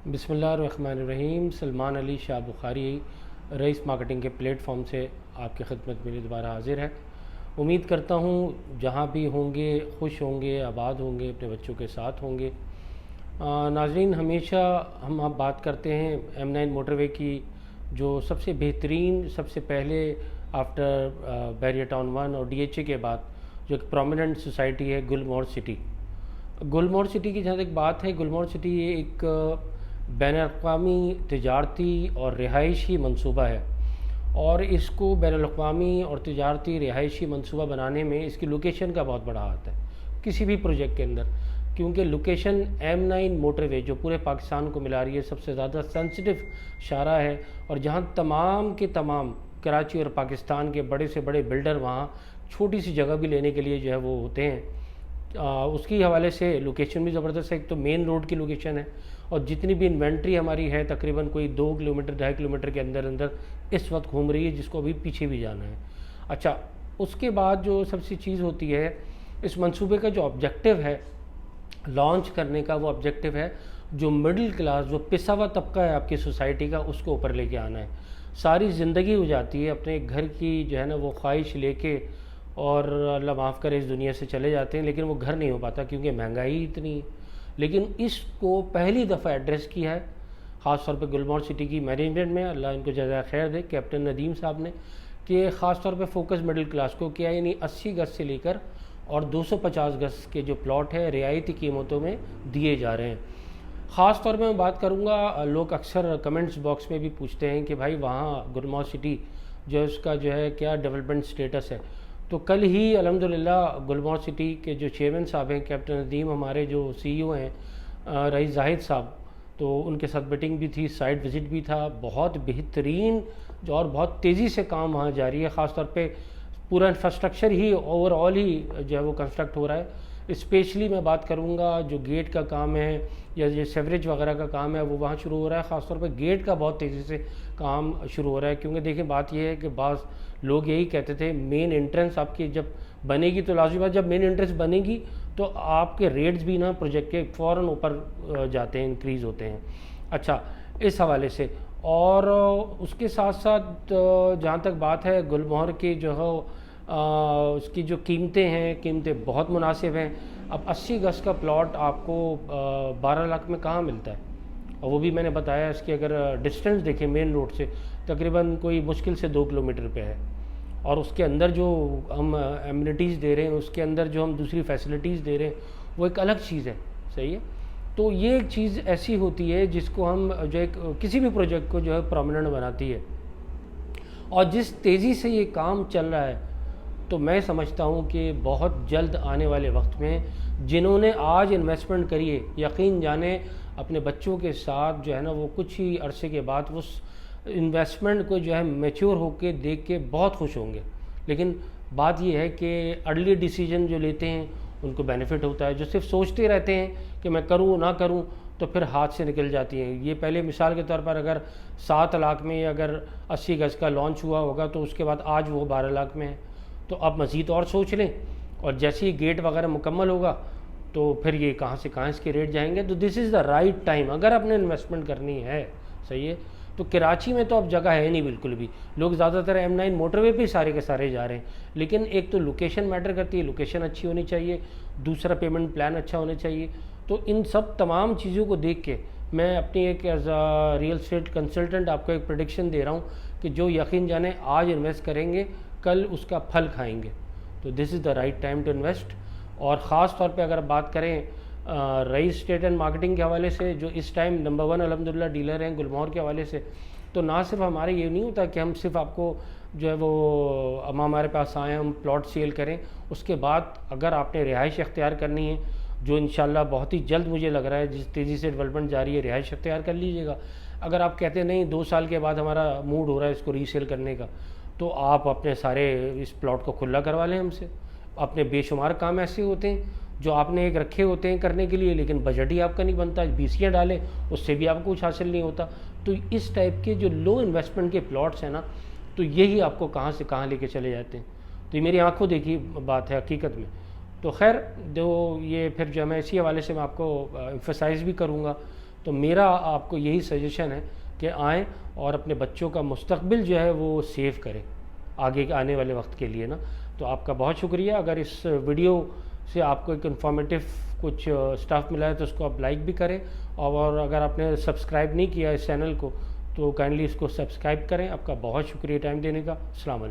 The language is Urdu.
بسم اللہ الرحمن الرحیم۔ سلمان علی شاہ بخاری رئیس مارکیٹنگ کے پلیٹ فارم سے آپ کی خدمت میں دوبارہ حاضر ہے۔ امید کرتا ہوں جہاں بھی ہوں گے خوش ہوں گے، آباد ہوں گے، اپنے بچوں کے ساتھ ہوں گے۔ ناظرین، ہمیشہ ہم آپ بات کرتے ہیں M9 موٹر وے کی، جو سب سے بہترین، سب سے پہلے آفٹر بیریا ٹاؤن 1 اور DHA کے بعد جو ایک پرومیننٹ سوسائٹی ہے گلمور سٹی۔ گلمور سٹی کی جہاں تک بات ہے، گلمور سٹی یہ ایک بین الاقوامی تجارتی اور رہائشی منصوبہ ہے، اور اس کو بین الاقوامی اور تجارتی رہائشی منصوبہ بنانے میں اس کی لوکیشن کا بہت بڑا ہاتھ ہے کسی بھی پروجیکٹ کے اندر، کیونکہ لوکیشن M9 موٹر وے جو پورے پاکستان کو ملا رہی ہے، سب سے زیادہ سینسٹیو شاہراہ ہے، اور جہاں تمام کے تمام کراچی اور پاکستان کے بڑے سے بڑے بلڈر وہاں چھوٹی سی جگہ بھی لینے کے لیے جو ہے وہ ہوتے ہیں۔ اس کی حوالے سے لوکیشن بھی زبردست ہے۔ ایک تو مین روڈ کی لوکیشن ہے، اور جتنی بھی انوینٹری ہماری ہے تقریباً کوئی 2 کلومیٹر 2.5 کلومیٹر کے اندر اس وقت گھوم رہی ہے، جس کو ابھی پیچھے بھی جانا ہے۔ اچھا، اس کے بعد جو سب سے چیز ہوتی ہے، اس منصوبے کا جو آبجیکٹو ہے لانچ کرنے کا، وہ آبجیکٹو ہے جو مڈل کلاس، جو پسا ہوا طبقہ ہے آپ کی سوسائٹی کا، اس کو اوپر لے کے آنا ہے۔ ساری زندگی ہو جاتی ہے اپنے گھر کی جو ہے نا وہ خواہش لے کے، اور اللہ معاف کرے اس دنیا سے چلے جاتے ہیں، لیکن وہ گھر نہیں ہو پاتا کیونکہ مہنگائی اتنی ہے۔ لیکن اس کو پہلی دفعہ ایڈریس کیا ہے خاص طور پہ گلمور سٹی کی مینجمنٹ میں، اللہ ان کو جزائے خیر دے، کیپٹن ندیم صاحب نے، کہ خاص طور پہ فوکس مڈل کلاس کو کیا، یعنی 80 گز سے لے کر اور 250 گز کے جو پلاٹ ہے رعایتی قیمتوں میں دیے جا رہے ہیں۔ خاص طور پہ میں بات کروں گا، لوگ اکثر کمنٹس باکس میں بھی پوچھتے ہیں کہ بھائی وہاں گلمور سٹی جو اس کا جو ہے کیا ڈیولپمنٹ سٹیٹس ہے۔ تو کل ہی الحمدللہ گلمور سٹی کے جو چیئرمین صاحب ہیں کیپٹن ندیم، ہمارے جو CEO ہیں رئیس زاہد صاحب، تو ان کے ساتھ میٹنگ بھی تھی، سائٹ وزٹ بھی تھا، بہت بہترین جو اور بہت تیزی سے کام وہاں جاری ہے۔ خاص طور پہ پورا انفراسٹرکچر ہی اوور آل ہی جو ہے وہ کنسٹرکٹ ہو رہا ہے۔ اسپیشلی میں بات کروں گا جو گیٹ کا کام ہے یا جو سیوریج وغیرہ کا کام ہے وہ وہاں شروع ہو رہا ہے۔ خاص طور پہ گیٹ کا بہت تیزی سے کام شروع ہو رہا ہے، کیونکہ دیکھیں بات یہ ہے کہ بعض لوگ یہی کہتے تھے مین انٹرنس آپ کی جب بنے گی تو لازمی بات، جب مین انٹرنس بنے گی تو آپ کے ریٹس بھی نا پروجیکٹ کے فوراً اوپر جاتے ہیں، انکریز ہوتے ہیں۔ اچھا، اس حوالے سے، اور اس کے ساتھ ساتھ جہاں تک بات ہے گلمور کی جو ہے اس کی جو قیمتیں ہیں، قیمتیں بہت مناسب ہیں۔ اب 80 گز کا پلاٹ آپ کو 12 لاکھ میں کہاں ملتا ہے، اور وہ بھی میں نے بتایا اس کی اگر ڈسٹنس دیکھیں مین روڈ سے تقریباً کوئی مشکل سے 2 کلومیٹر پہ ہے، اور اس کے اندر جو ہم ایمنیٹیز دے رہے ہیں، اس کے اندر جو ہم دوسری فیسلٹیز دے رہے ہیں، وہ ایک الگ چیز ہے، صحیح ہے۔ تو یہ ایک چیز ایسی ہوتی ہے جس کو ہم جو ایک کسی بھی پروجیکٹ کو جو ہے پرومیننٹ بناتی ہے، اور جس تیزی سے یہ کام چل رہا ہے تو میں سمجھتا ہوں کہ بہت جلد آنے والے وقت میں جنہوں نے آج انویسٹمنٹ کری ہے، یقین جانیں اپنے بچوں کے ساتھ جو ہے نا وہ کچھ ہی عرصے کے بعد اس انویسٹمنٹ کو جو ہے میچور ہو کے دیکھ کے بہت خوش ہوں گے۔ لیکن بات یہ ہے کہ ارلی ڈیسیجن جو لیتے ہیں ان کو بینیفٹ ہوتا ہے، جو صرف سوچتے رہتے ہیں کہ میں کروں نہ کروں تو پھر ہاتھ سے نکل جاتی ہیں۔ یہ پہلے مثال کے طور پر اگر 7 لاکھ میں اگر 80 گز کا لانچ ہوا ہوگا تو اس کے بعد آج وہ 12 لاکھ میں ہے، تو اب مزید اور سوچ لیں، اور جیسے ہی گیٹ وغیرہ مکمل ہوگا تو پھر یہ کہاں سے کہاں اس کے ریٹ جائیں گے۔ تو this is the right time اگر آپ نے انویسٹمنٹ کرنی ہے، صحیح ہے۔ تو کراچی میں تو اب جگہ ہے نہیں بالکل بھی، لوگ زیادہ تر M9 موٹر وے پہ سارے کے سارے جا رہے ہیں، لیکن ایک تو لوکیشن میٹر کرتی ہے، لوکیشن اچھی ہونی چاہیے، دوسرا پیمنٹ پلان اچھا ہونا چاہیے۔ تو ان سب تمام چیزوں کو دیکھ کے میں اپنی ایک as a real estate consultant آپ کو ایک پریڈکشن دے رہا ہوں کہ جو یقین جانیں آج انویسٹ کریں گے کل اس کا پھل کھائیں گے۔ تو this is the right time to invest. اور خاص طور پہ اگر بات کریں رئیس اسٹیٹ اینڈ مارکیٹنگ کے حوالے سے، جو اس ٹائم نمبر 1 الحمدللہ ڈیلر ہیں گلمور کے حوالے سے، تو نہ صرف ہمارے یہ نہیں ہوتا کہ ہم صرف آپ کو جو ہے وہ ہمارے پاس آئیں ہم پلاٹ سیل کریں، اس کے بعد اگر آپ نے رہائش اختیار کرنی ہے جو انشاءاللہ بہت ہی جلد مجھے لگ رہا ہے جس تیزی سے ڈیولپمنٹ جاری ہے، رہائش اختیار کر لیجیے گا۔ اگر آپ کہتے ہیں نہیں 2 سال کے بعد ہمارا موڈ ہو رہا ہے اس کو ری سیل کرنے کا، تو آپ اپنے سارے اس پلاٹ کو کھلا کروا لیں ہم سے۔ اپنے بے شمار کام ایسے ہوتے ہیں جو آپ نے ایک رکھے ہوتے ہیں کرنے کے لیے، لیکن بجٹ ہی آپ کا نہیں بنتا، BCیاں ڈالیں اس سے بھی آپ کو کچھ حاصل نہیں ہوتا۔ تو اس ٹائپ کے جو لو انویسٹمنٹ کے پلاٹس ہیں نا، تو یہی آپ کو کہاں سے کہاں لے کے چلے جاتے ہیں۔ تو یہ میری آنکھوں دیکھی بات ہے حقیقت میں۔ تو خیر جو یہ پھر جو میں اسی حوالے سے میں آپ کو ایمفسائز بھی کروں گا تو میرا آپ کو یہی سجیشن ہے کہ آئیں اور اپنے بچوں کا مستقبل جو ہے وہ سیو کریں آگے کے آنے والے وقت کے لیے نا. تو آپ کا بہت شکریہ. اگر اس ویڈیو سے آپ کو ایک انفارمیٹیو کچھ اسٹاف ملا ہے تو اس کو آپ لائک بھی کریں, اور اگر آپ نے سبسکرائب نہیں کیا اس چینل کو تو کائنڈلی اس کو سبسکرائب کریں. آپ کا بہت شکریہ ٹائم دینے کا. السلام علیکم.